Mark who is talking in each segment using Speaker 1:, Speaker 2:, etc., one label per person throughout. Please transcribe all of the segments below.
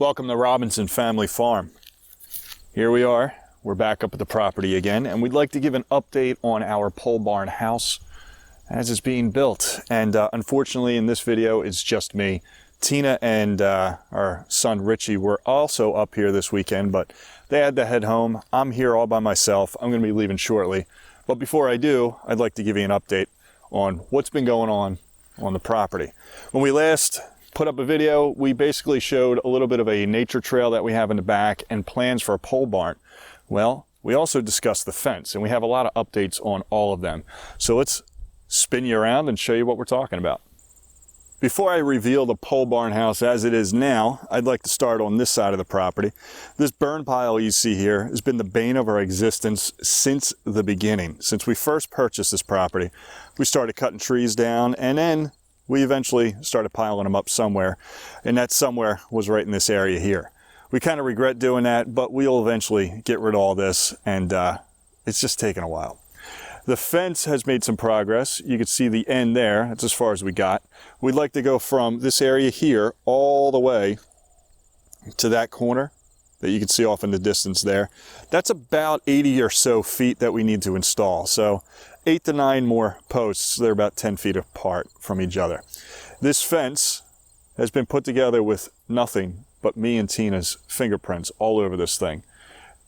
Speaker 1: Welcome to Robinson Family Farm. Here we are. We're back up at the property again, and we'd like to give an update on our pole barn house as it's being built. And unfortunately, in this video, it's just me. Tina and our son Richie were also up here this weekend, but they had to head home. I'm here all by myself. I'm going to be leaving shortly. But before I do, I'd like to give you an update on what's been going on the property. When we last put up a video, we basically showed a little bit of a nature trail that we have in the back and plans for a pole barn. Well, we also discussed the fence, and we have a lot of updates on all of them. So let's spin you around and show you what we're talking about. Before I reveal the pole barn house as it is now, I'd like to start on this side of the property. This burn pile you see here has been the bane of our existence since the beginning. Since we first purchased this property, we started cutting trees down, and then we eventually started piling them up somewhere, and that somewhere was right in this area here. We kind of regret doing that, but we'll eventually get rid of all this, and it's just taken a while. The fence has made some progress. You can see the end there. That's as far as we got. We'd like to go from this area here all the way to that corner that you can see off in the distance there. That's about 80 or so feet that we need to install. So 8 to 9 more posts. They're about 10 feet apart from each other. This fence has been put together with nothing but me and Tina's fingerprints all over this thing.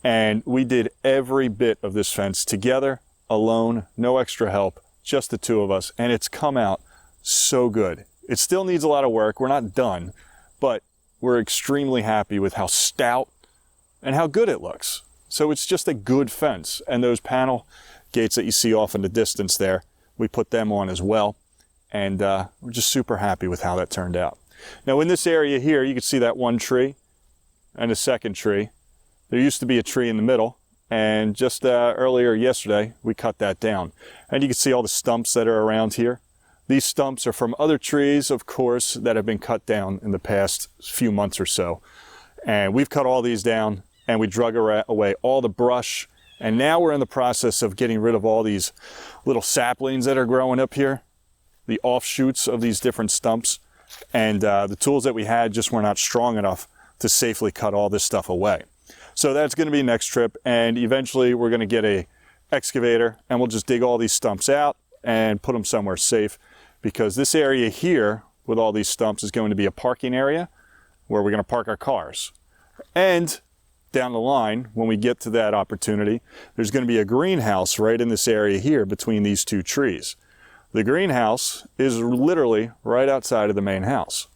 Speaker 1: And we did every bit of this fence together, alone, no extra help, just the two of us. And it's come out so good. It still needs a lot of work. We're not done, but we're extremely happy with how stout and how good it looks. So it's just a good fence. And those panel gates that you see off in the distance there, we put them on as well. And we're just super happy with how that turned out. Now in this area here, you can see that one tree and a second tree. There used to be a tree in the middle, and just earlier yesterday, we cut that down. And you can see all the stumps that are around here. These stumps are from other trees, of course, that have been cut down in the past few months or so. And we've cut all these down, and we drug away all the brush. And now we're in the process of getting rid of all these little saplings that are growing up here, the offshoots of these different stumps. And the tools that we had just were not strong enough to safely cut all this stuff away. So that's going to be next trip, and eventually we're going to get a excavator and we'll just dig all these stumps out and put them somewhere safe, because this area here with all these stumps is going to be a parking area where we're going to park our cars. And down the line, when we get to that opportunity, there's going to be a greenhouse right in this area here between these two trees. The greenhouse is literally right outside of the main house.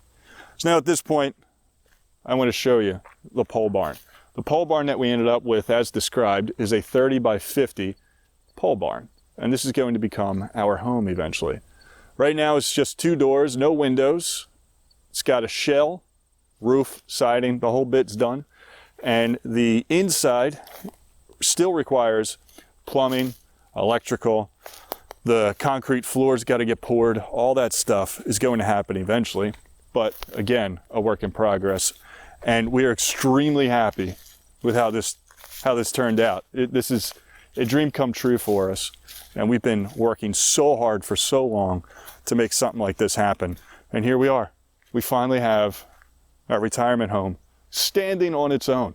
Speaker 1: So now at this point, I want to show you the pole barn. The pole barn that we ended up with, as described, is a 30 by 50 pole barn. And this is going to become our home eventually. Right now it's just 2 doors, no windows. It's got a shell, roof, siding, the whole bit's done. And the inside still requires plumbing, electrical. The concrete floor's got to get poured. All that stuff is going to happen eventually. But again, a work in progress. And we are extremely happy with how this turned out. This is a dream come true for us. And we've been working so hard for so long to make something like this happen. And here we are. We finally have our retirement home standing on its own.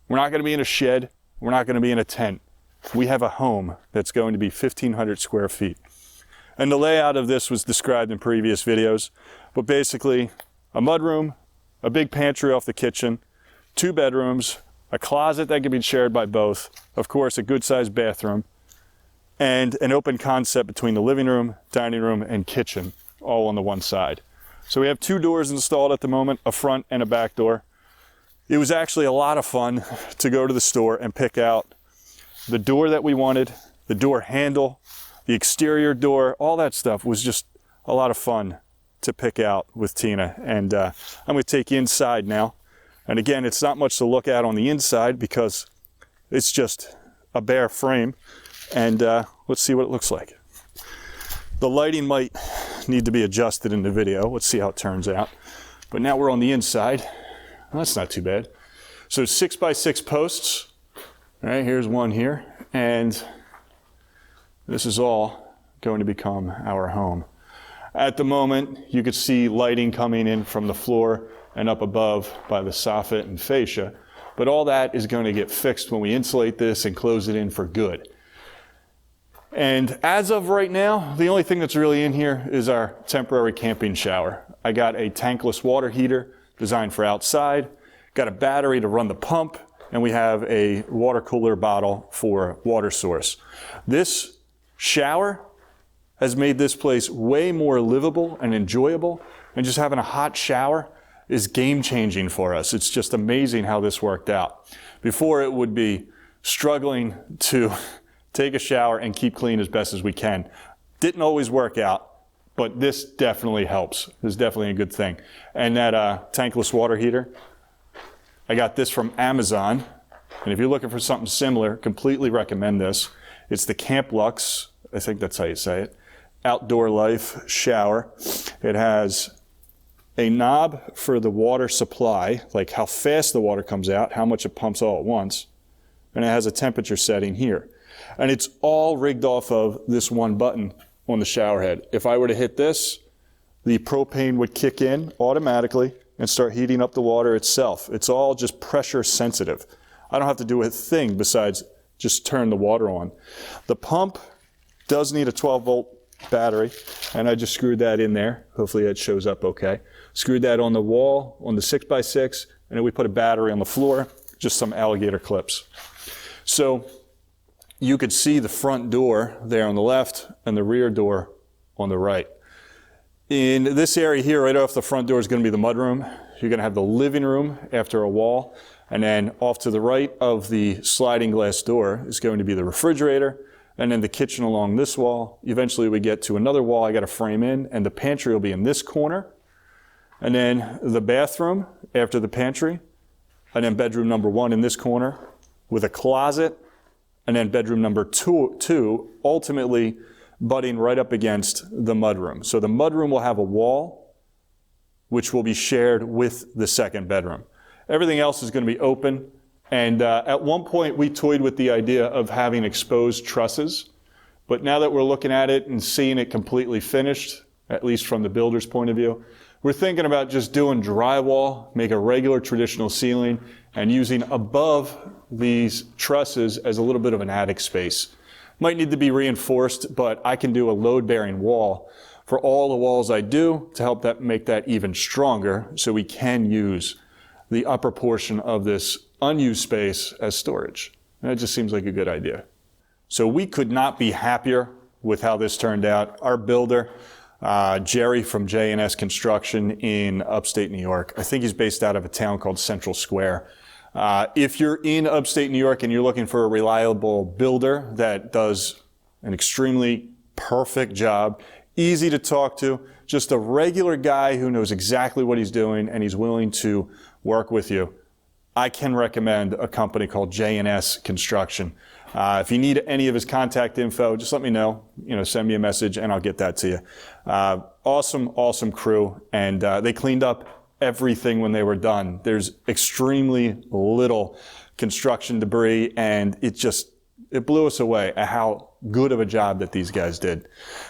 Speaker 1: We're not going to be in a shed. We're not going to be in a tent. We have a home that's going to be 1,500 square feet. And the layout of this was described in previous videos, but basically a mudroom, a big pantry off the kitchen, 2 bedrooms, a closet that can be shared by both, of course a good sized bathroom, and an open concept between the living room, dining room, and kitchen, all on the one side. So we have 2 doors installed at the moment, a front and a back door. It was actually a lot of fun to go to the store and pick out the door that we wanted, the door handle, the exterior door, all that stuff was just a lot of fun to pick out with Tina. And I'm going to take you inside now. And again, it's not much to look at on the inside because it's just a bare frame. And let's see what it looks like. The lighting might need to be adjusted in the video. Let's see how it turns out. But now we're on the inside. Well, that's not too bad. So 6 by 6 posts. All right, here's one here. And this is all going to become our home. At the moment, you could see lighting coming in from the floor and up above by the soffit and fascia. But all that is going to get fixed when we insulate this and close it in for good. And as of right now, the only thing that's really in here is our temporary camping shower. I got a tankless water heater designed for outside, got a battery to run the pump, and we have a water cooler bottle for water source. This shower has made this place way more livable and enjoyable, and just having a hot shower is game-changing for us. It's just amazing how this worked out. Before, it would be struggling to take a shower and keep clean as best as we can. Didn't always work out, but this definitely helps. This is definitely a good thing. And that tankless water heater, I got this from Amazon. And if you're looking for something similar, completely recommend this. It's the Camp Lux, I think that's how you say it, Outdoor Life shower. It has a knob for the water supply, like how fast the water comes out, how much it pumps all at once. And it has a temperature setting here. And it's all rigged off of this one button on the shower head. If I were to hit this, the propane would kick in automatically and start heating up the water itself. It's all just pressure sensitive. I don't have to do a thing besides just turn the water on. The pump does need a 12-volt battery, and I just screwed that in there. Hopefully it shows up okay. Screwed that on the wall, on the 6x6, and then we put a battery on the floor, just some alligator clips. So you could see the front door there on the left and the rear door on the right. In this area here, right off the front door is going to be the mudroom. You're going to have the living room after a wall. And then off to the right of the sliding glass door is going to be the refrigerator. And then the kitchen along this wall. Eventually we get to another wall I got to frame in, and the pantry will be in this corner. And then the bathroom after the pantry. And then bedroom number 1 in this corner with a closet. And then bedroom number two, ultimately butting right up against the mudroom. So the mudroom will have a wall, which will be shared with the second bedroom. Everything else is going to be open. And at one point, we toyed with the idea of having exposed trusses. But now that we're looking at it and seeing it completely finished, at least from the builder's point of view, we're thinking about just doing drywall, make a regular traditional ceiling, and using above these trusses as a little bit of an attic space. Might need to be reinforced, but I can do a load-bearing wall for all the walls I do to help that make that even stronger, so we can use the upper portion of this unused space as storage. And it just seems like a good idea. So we could not be happier with how this turned out. Our builder, Jerry from J&S Construction in upstate New York, I think he's based out of a town called Central Square. If you're in upstate New York and you're looking for a reliable builder that does an extremely perfect job, easy to talk to, just a regular guy who knows exactly what he's doing and he's willing to work with you, I can recommend a company called J&S Construction. If you need any of his contact info, just let me know. Send me a message and I'll get that to you. Awesome crew, and they cleaned up everything when they were done. There's extremely little construction debris, and it blew us away at how good of a job that these guys did.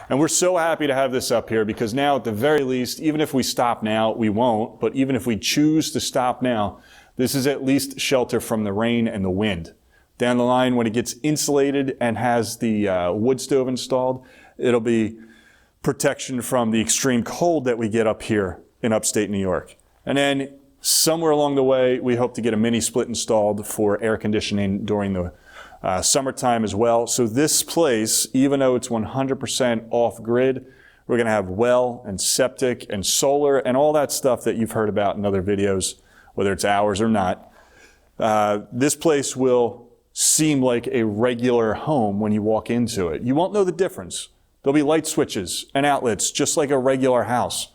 Speaker 1: And we're so happy to have this up here, because now at the very least, even if we stop now, we won't, but even if we choose to stop now, this is at least shelter from the rain and the wind. Down the line, when it gets insulated and has the wood stove installed, it'll be protection from the extreme cold that we get up here in upstate New York. And then somewhere along the way, we hope to get a mini split installed for air conditioning during the summertime as well. So this place, even though it's 100% off-grid, we're going to have well and septic and solar and all that stuff that you've heard about in other videos, whether it's ours or not. This place will seem like a regular home when you walk into it. You won't know the difference. There'll be light switches and outlets just like a regular house,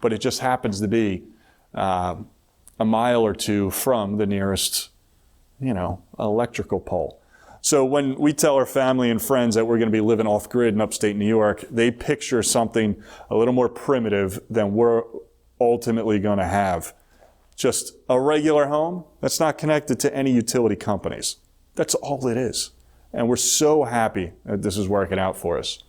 Speaker 1: but it just happens to be a mile or two from the nearest, electrical pole. So when we tell our family and friends that we're going to be living off-grid in upstate New York, they picture something a little more primitive than we're ultimately going to have. Just a regular home that's not connected to any utility companies. That's all it is. And we're so happy that this is working out for us.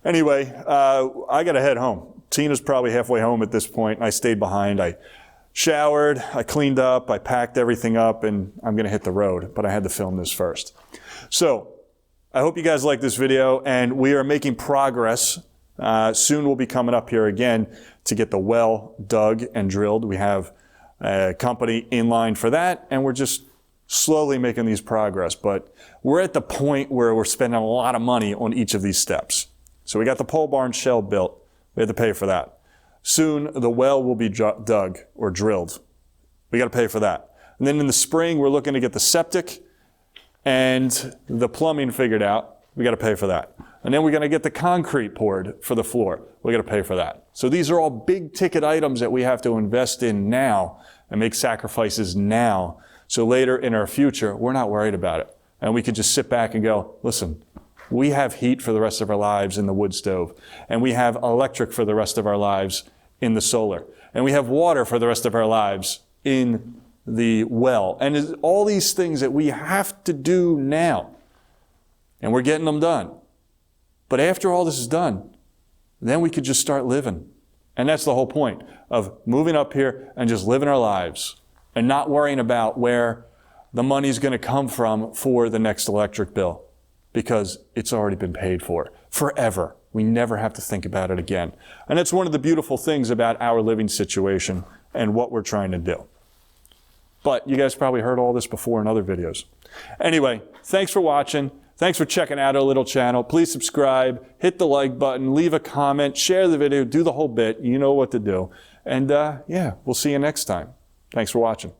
Speaker 1: Anyway, I got to head home. Tina's probably halfway home at this point. I stayed behind. I showered, I cleaned up, I packed everything up, and I'm gonna hit the road, but I had to film this first. So, I hope you guys like this video, and we are making progress. Soon we'll be coming up here again to get the well dug and drilled. We have a company in line for that, and we're just slowly making these progress. But we're at the point where we're spending a lot of money on each of these steps. So we got the pole barn shell built. We had to pay for that. Soon the well will be dug or drilled. We got to pay for that. And then in the spring, we're looking to get the septic and the plumbing figured out. We got to pay for that. And then we're going to get the concrete poured for the floor. We got to pay for that. So these are all big ticket items that we have to invest in now and make sacrifices now. So later in our future, we're not worried about it. And we can just sit back and go, listen, we have heat for the rest of our lives in the wood stove. And we have electric for the rest of our lives in the solar. And we have water for the rest of our lives in the well. And all these things that we have to do now. And we're getting them done. But after all this is done, then we could just start living. And that's the whole point of moving up here and just living our lives and not worrying about where the money's going to come from for the next electric bill, because it's already been paid for forever. We never have to think about it again. And that's one of the beautiful things about our living situation and what we're trying to do. But you guys probably heard all this before in other videos. Anyway, thanks for watching. Thanks for checking out our little channel. Please subscribe, hit the like button, leave a comment, share the video, do the whole bit. You know what to do. And yeah, we'll see you next time. Thanks for watching.